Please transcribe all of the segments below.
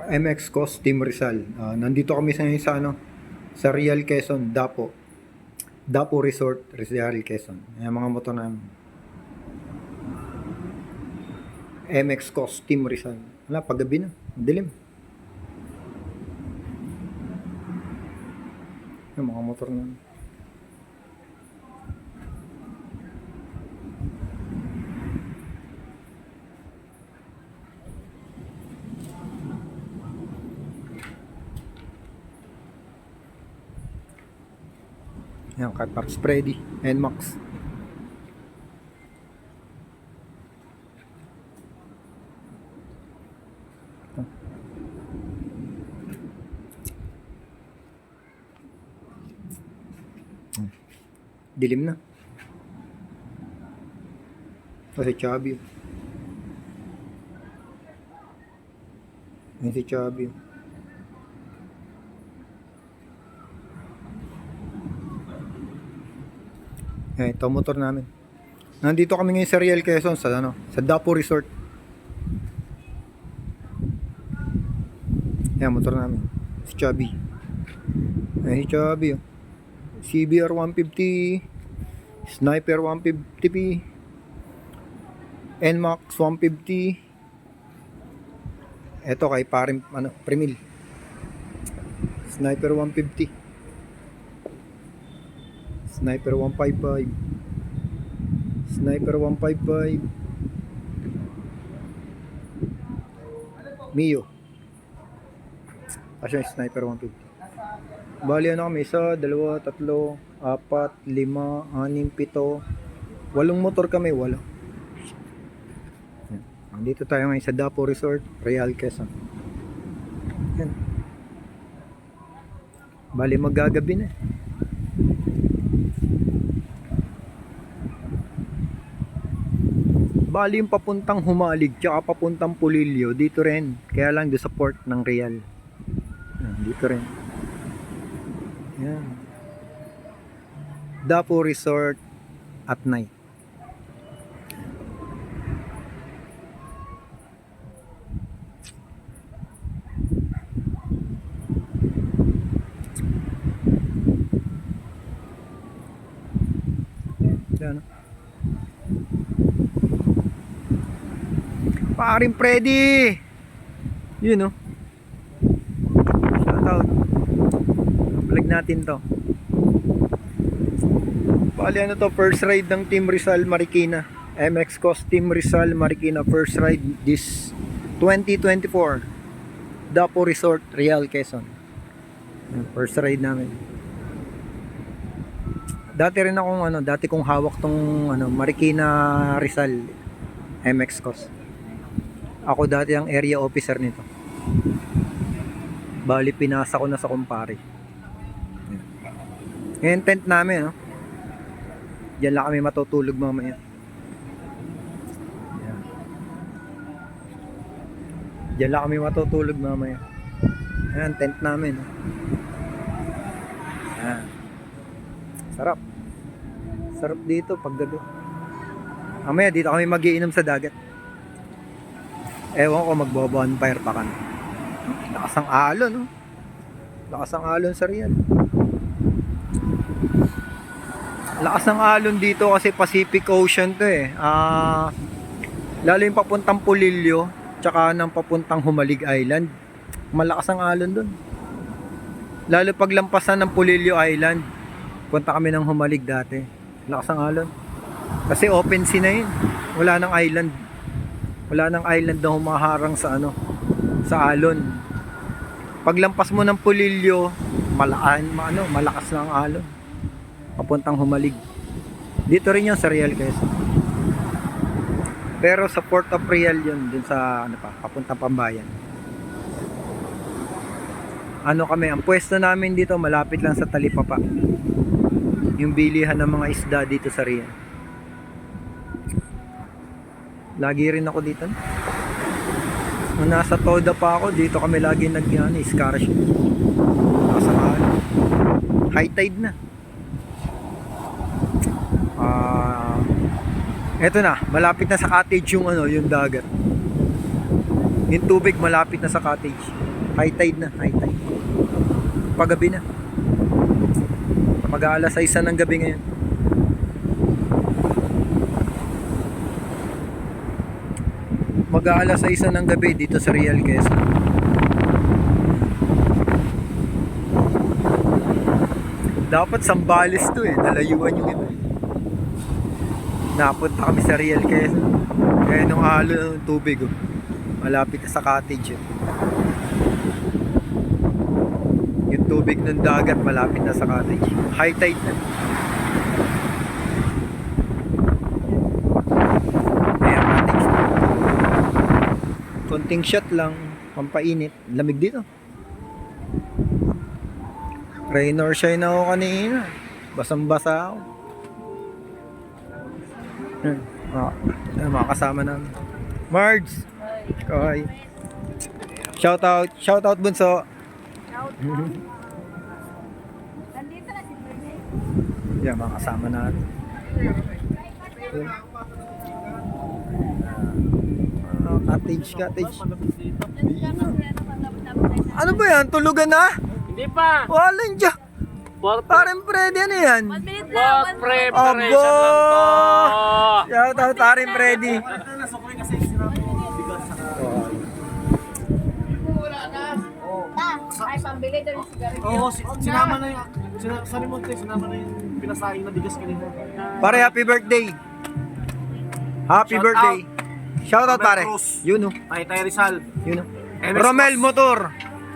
MX Coast Team Rizal. Nandito kami sa ano, sa Real Quezon, Dapo. Dapo Resort, Real Quezon. Ayan mga motor na MX Coast Team Rizal. Wala, paggabi na. Dilim. Ayan mga motor na. Ayan, Car Parts Freddy, NMAX. Dilim na. Ito si Chubby. Ayan si Chubby. Ayan, ito motor namin. Nandito kami ngayon sa Real Quezon sa ano, sa Dapo Resort. Ayan, motor namin. Si Chubby. Ayan si Chubby. CBR 150, Sniper 150p, NMAX 150. Ito kay paring ano, Premil. Sniper 150. Sniper 155. Sniper 155. Mio. Asya Sniper 150. Bali ano kami, isa, dalawa, tatlo, apat, lima, anim, pito, walong motor kami, walo. Dito tayo ngayon sa Dapo Resort, Real Quezon. Yan. Bali maggagabi na. Bali yung papuntang Humalig tsaka papuntang Pulilio, dito rin. Kaya lang doon sa port ng Real. Yan, dito rin. Yan. Dapo Resort at night. Yan. Paring Freddy. Yun no. Shout out. Vlog natin to. Bali ano to, first ride ng Team Rizal Marikina. MX Coast Team Rizal Marikina first ride this 2024. Dapo Resort, Real Quezon. First ride namin. Dati rin akong ano, dati kong hawak tong ano, Marikina Rizal MX Coast. Ako dati ang area officer nito. Bali pinasa ko na sa kumpare. Yan tent namin, no? Diyan lang kami matutulog mamaya. Yan. Diyan lang kami matutulog mamaya. Yan, tent namin. No? Yan. Sarap. Sarap dito pag gabi. Mamaya dito kami magiinom sa dagat. Ewan ko magbo-bonfire pa kami. Lakas ang alon, no? Lakas ang alon sa Real. Lakas ng alon dito kasi Pacific Ocean to eh. Lalo yung papuntang Pulilio tsaka ng papuntang Humalig Island. Malakas ang alon dun. Lalo paglampasan ng Pulilio Island. Punta kami ng Humalig dati. Lakas ang alon. Kasi open sea na yun. Wala nang island. Wala nang island na humaharang sa ano, sa alon. Paglampas mo ng Pulilio, malakas na ang alon. Papuntang Humalig. Dito rin yun sa Real Quezon. Pero sa Port of Real yun, dun sa ano pa, papuntang Pambayan. Ano kami, ang pwesto namin dito malapit lang sa Talipapa. Yung bilihan ng mga isda dito sa Real. Lagi rin ako dito. Nung nasa Toda pa ako, dito kami lagi nag-excursion. Nakasamahan. High tide na. Eto na, malapit na sa cottage yung ano, yung dagat. Yung tubig malapit na sa cottage. High tide na, high tide. Paggabi na. Mag-aalas 6 ng gabi ngayon. Mag-aalas 6 ng gabi dito sa Real Quezon. Dapat Sambales to eh, nalayuan yung iba. Napunta kami sa Real Quezon. Kaya nung halo ng tubig oh. Malapit na sa cottage eh. Yung tubig ng dagat malapit na sa cottage. High tide na. Kaya cottage na. Konting shot lang, pampainit. Lamig dito. Rain or shine ako kanina. Basang-basa ako. Mga kasama namin. Marge! Hi. Shout out bunso. Nandito na si Bernay. Yeah, mga kasama natin. Cottage. Ano ba yan? Tulugan na? Hindi pa. Wala dyan. Parang Freddy, ano yan? 1 minute lang. Work preparation lang to. Shout out, Tarin Freddy. Ay, pambili doon yung sigarilyo. Oo, sinama na yung sa remote sinama na yung pinasahing na bigas kanina. Pare, happy birthday. Happy Shout birthday. Shout out, Romel pare. Cruz. Yun o. Tay Rizal. Yun o. MS Romel Cruz. Motor.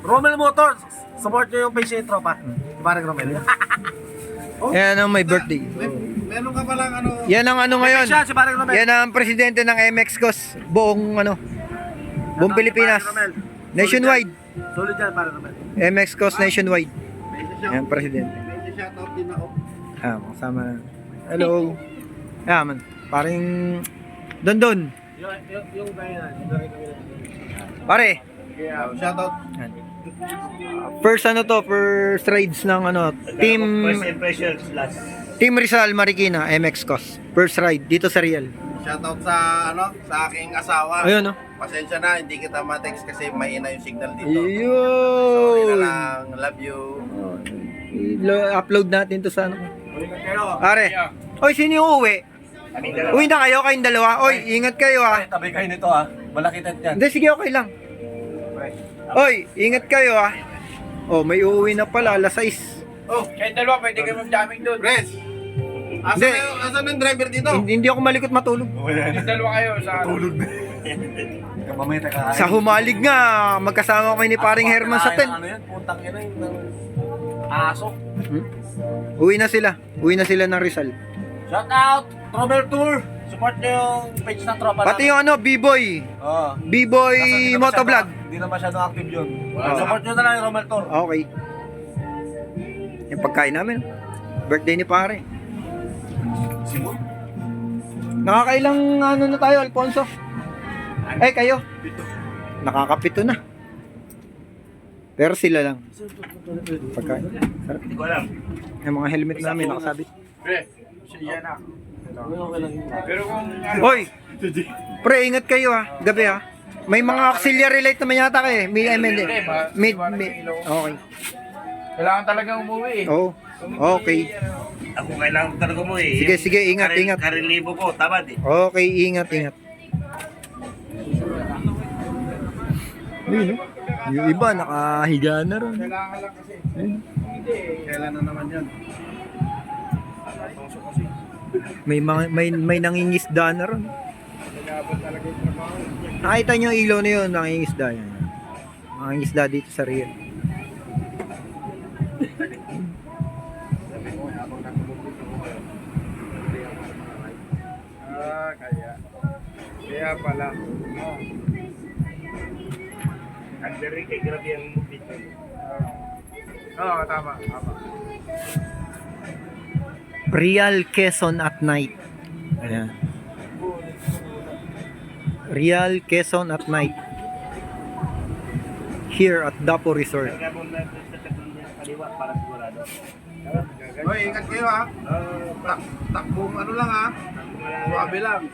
Romel Motors. Support nyo yung page ni Tropa. Parang Romel. Yan ang may birthday. Meron ka palang ano. Yan ang ano ngayon. Siya, si Parang Romel. Yan ang presidente ng MX Cos. Buong ano. Buong Pilipinas. Nationwide. Solid yan, Parang Romel. MX Cos nationwide. Yan presidente. May shoutout din ako. Kasama. Hello. Man. Paring Don. Yung kaya na, yung kami na. Pare. Shoutout. Yan. First first rides ng ano, First impressions last. Team Rizal Marikina MX Cos. First ride dito sa Real. Shoutout sa sa aking asawa. Ayun, no. Pasensya na, hindi kita ma-text kasi mahina yung signal dito. Sorry na Yun. lang. Love you. Upload natin to sa ano. Kayo. Pare. Oy, sino yung uwi? Uwi na kayo, kayong dalawa. Oy, ingat kayo ha. Tabi kayo nito ha. Malaki tent yan. Hindi, sige, okay lang. Oy, ingat kayo ha. Oh, may uuwi na pala, alas 6. Oh, Kayong dalawa, pwede kayo mag-jamming doon. Res. Hindi. Asan yung driver dito? Hindi ako malikot matulog. Kayong dalawa kayo sa... Tulog na. Mamaya tayo Sa humalig nga, magkasama kami ni paring Herman sa tent. Ano yan? Puntang ina yung aso. Uwi na sila ng Rizal. Shout out! Trover Tour! Support nyo yung page ng tropa Pati yung ano, B-Boy. Oo. B-Boy Motovlog. Hindi na masyadong active yun. Oo. Support nyo na lang yung Romel Tour. Okay. Yung pagkain namin. Birthday ni pare. Simon? Nakakailang ano na tayo, Alfonso? Kayo? Nakakapito na. Pero sila lang. Pagkain. Sarap. Hindi ko alam. Yung mga helmet namin nakasabit. Siya na. Okay lang yun. Pero kung... Hoy! Pre, ingat kayo ha. Gabi ha. May mga auxiliary light naman yata kayo eh. Okay. Kailangan talagang umuwi eh. Oh. Okay. Ako kailangan talaga mo eh. Sige, ingat. Karilibo ko, tamad eh. Okay, ingat. Ayun, oh. Yung iba nakahiga na ron. Kailangan lang kasi. Ayun. Hindi. Kailan na naman yan? May nangingisda na ron. Nagabot talaga yung trabaho. Nakita nyo yung ilaw na yun, nangingisda yan. Nangingisda dito sa Real. Kaya pala. Ang very kay grabe ang movie. Oo, tama. Real Quezon at night. Ayan. Real Quezon at night. Here at Dapo Resort. Nagabon na sa kaliwa para sigurado. Hoy, ingat kayo ha. Takbong ano lang ha. Suwabe lang.